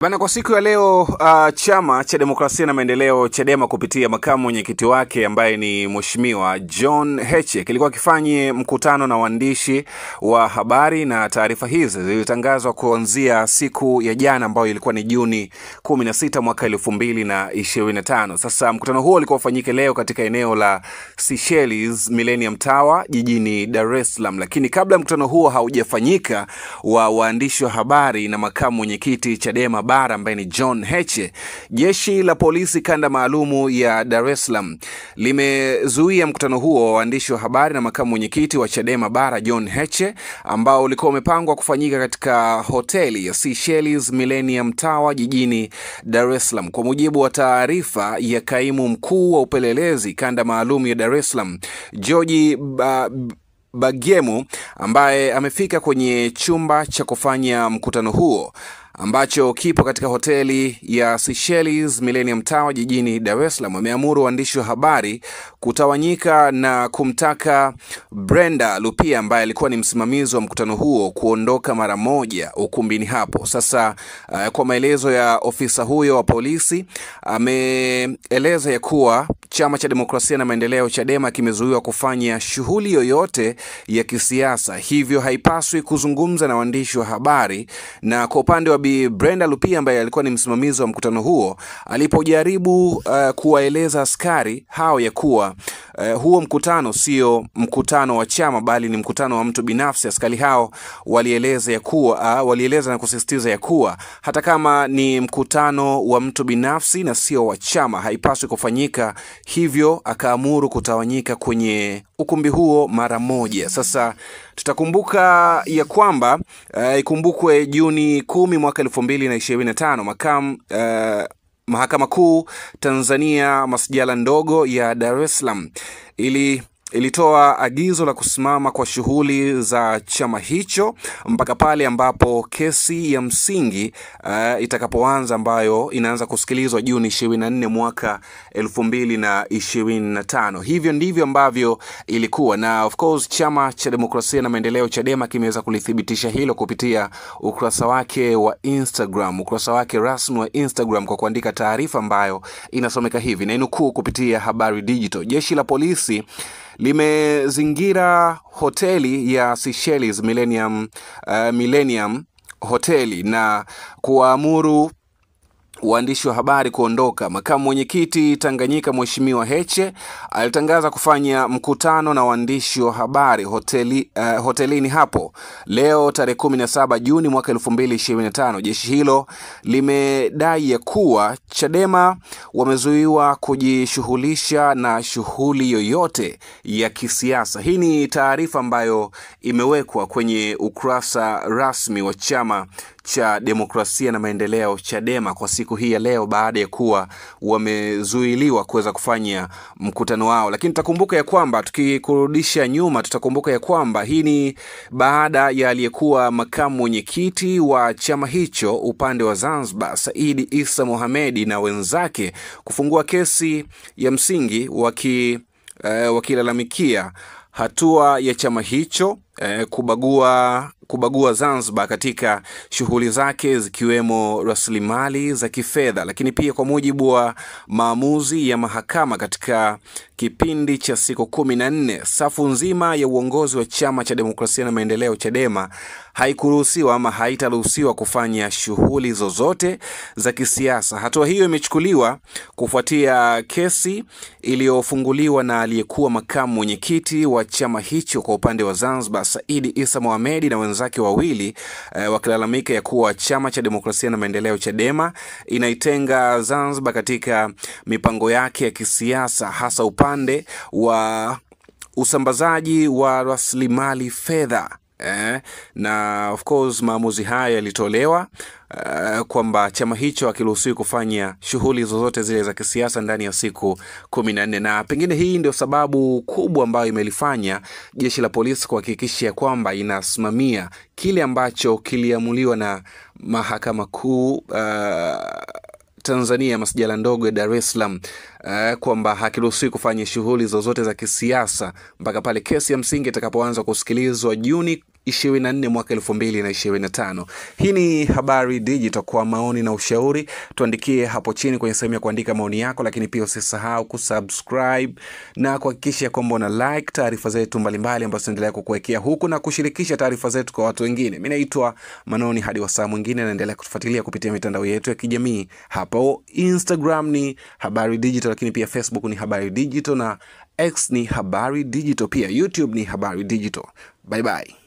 Bana, kwa siku ya leo chama cha demokrasia na maendeleo Chadema kupitia makamu mwenyekiti wake ambaye ni Mheshimiwa John Heche kilikuwa kifanye mkutano na waandishi wa habari, na taarifa hizi zilitangazwa kuanzia siku ya jana ambayo ilikuwa ni Juni 16 mwaka 2025. Sasa mkutano huo ulikuwa ufanyike leo katika eneo la Seychelles Millennium Tower jijini Dar es Salaam, lakini kabla mkutano huo haujafanyika wa waandishi wa habari na makamu mwenyekiti Chadema bara ambaye ni John Heche, jeshi la polisi kanda maalumu ya Dar es Salaam limezuia mkutano huo wa waandishi wa habari na makamu mwenyekiti wa Chadema bara John Heche ambao ulikuwa umepangwa kufanyika katika hoteli ya Seychelles Millennium Tower jijini Dar es Salaam. Kwa mujibu wa taarifa ya kaimu mkuu wa upelelezi kanda maalumu ya Dar es Salaam George Bagemu, ambaye amefika kwenye chumba cha kufanya mkutano huo ambacho kipo katika hoteli ya Seychelles Millennium Tower jijini Dar es Salaam, ameamuru waandishi wa habari kutawanyika na kumtaka Brenda Lupia ambaye alikuwa ni msimamizi wa mkutano huo kuondoka mara moja ukumbini hapo. Sasa kwa maelezo ya ofisa huyo wa polisi, ameeleza ya kuwa chama cha demokrasia na maendeleo Chadema kimezuiwa kufanya shughuli yoyote ya kisiasa, hivyo haipaswi kuzungumza na waandishi wa habari. Na kwa upande wa Brenda Lupia ambaye alikuwa ni msimamizi wa mkutano huo, alipojaribu kuwaeleza askari hao ya kuwa huo mkutano sio mkutano wa chama bali ni mkutano wa mtu binafsi, askari hao walieleza na kusisitiza ya kuwa hata kama ni mkutano wa mtu binafsi na sio wa chama haipaswi kufanyika, hivyo akaamuru kutawanyika kwenye ukumbi huo mara moja. Sasa tutakumbuka ya kwamba ikumbukwe Juni 10 mwaka 2025 Mahakama Kuu Tanzania masjala ndogo ya Dar es Salaam ilitoa agizo la kusimama kwa shughuli za chama hicho mpaka pale ambapo kesi ya msingi itakapoanza, ambayo inaanza kusikilizwa Juni 24 mwaka 2025. Hivyo ndivyo ambavyo ilikuwa, na of course chama cha demokrasia na maendeleo Chadema kimeweza kulithibitisha hilo kupitia ukurasa wake wa Instagram, ukurasa wake rasmi wa Instagram, kwa kuandika taarifa ambayo inasomeka hivi, na inukuu kupitia Habari Digital: jeshi la polisi limezingira hoteli ya Seychelles Millennium hoteli na kuamuru waandishi wa habari kuondoka. Makamu mwenyekiti Tanganyika Mheshimiwa Heche alitangaza kufanya mkutano na waandishi wa habari hotelini hapo leo tarehe 17 Juni mwaka 2025. Jeshi hilo limedai ya kuwa Chadema wamezuiwa kujishughulisha na shughuli yoyote ya kisiasa. Hii ni taarifa ambayo imewekwa kwenye ukurasa rasmi wa chama cha demokrasia na maendeleo Chadema kwa siku hii ya leo, baada ya kuwa wamezuiliwa kuweza kufanya mkutano wao. Lakini tutakumbuka ya kwamba, tukikurudisha nyuma, tutakumbuka ya kwamba hii ni baada ya aliyekuwa makamu mwenyekiti wa chama hicho upande wa Zanzibar Said Issa Mohamed na wenzake kufungua kesi ya msingi wakilalamikia hatua ya chama hicho kubagua Zanzibar katika shughuli zake zikiwemo rasilimali za kifedha. Lakini pia kwa mujibu wa maamuzi ya mahakama, katika kipindi cha siku 14 safu nzima ya uongozi wa chama cha demokrasia na maendeleo Chadema haikuruhusiwa ama haitaruhusiwa kufanya shughuli zozote za kisiasa. Hatua hiyo imechukuliwa kufuatia kesi iliyofunguliwa na aliyekuwa makamu mwenyekiti wa chama hicho kwa upande wa Zanzibar Said Issa Mohamed na wenzake wawili, wakilalamika ya kuwa chama cha demokrasia na maendeleo Chadema inaitenga Zanzibar katika mipango yake ya kisiasa, hasa upande wa usambazaji wa rasilimali fedha. Na of course maamuzi haya yalitolewa kwamba chama hicho hakiruhusiwi kufanya shughuli zozote zile za kisiasa ndani ya siku 14, na pengine hii ndio sababu kubwa ambayo imelifanya jeshi la polisi kuhakikisha kwamba inasimamia kile ambacho kiliamuliwa na Mahakama Kuu Tanzania masjala ndogo ya Dar es Salaam, kwamba hakiruhusiwi kufanya shughuli zozote za kisiasa mpaka pale kesi ya msingi itakapoanza kusikilizwa Juni 24 mwaka 2025. Hii ni Habari Digital. Kwa maoni na ushauri tuandikie hapo chini kwenye sehemu ya kuandika maoni yako, lakini pia usisahau kusubscribe na kuhakikisha kwamba una like taarifa zetu mbalimbali ambazo tunaendelea kukuwekea huku na kushirikisha taarifa zetu kwa watu wengine. Mimi naitwa Manoni, hadi wasaa mwingine, naendelea kutufuatilia kupitia mitandao yetu ya kijamii. Hapo Instagram ni Habari Digital, lakini pia Facebook ni Habari Digital na X ni Habari Digital, pia YouTube ni Habari Digital. Bye bye.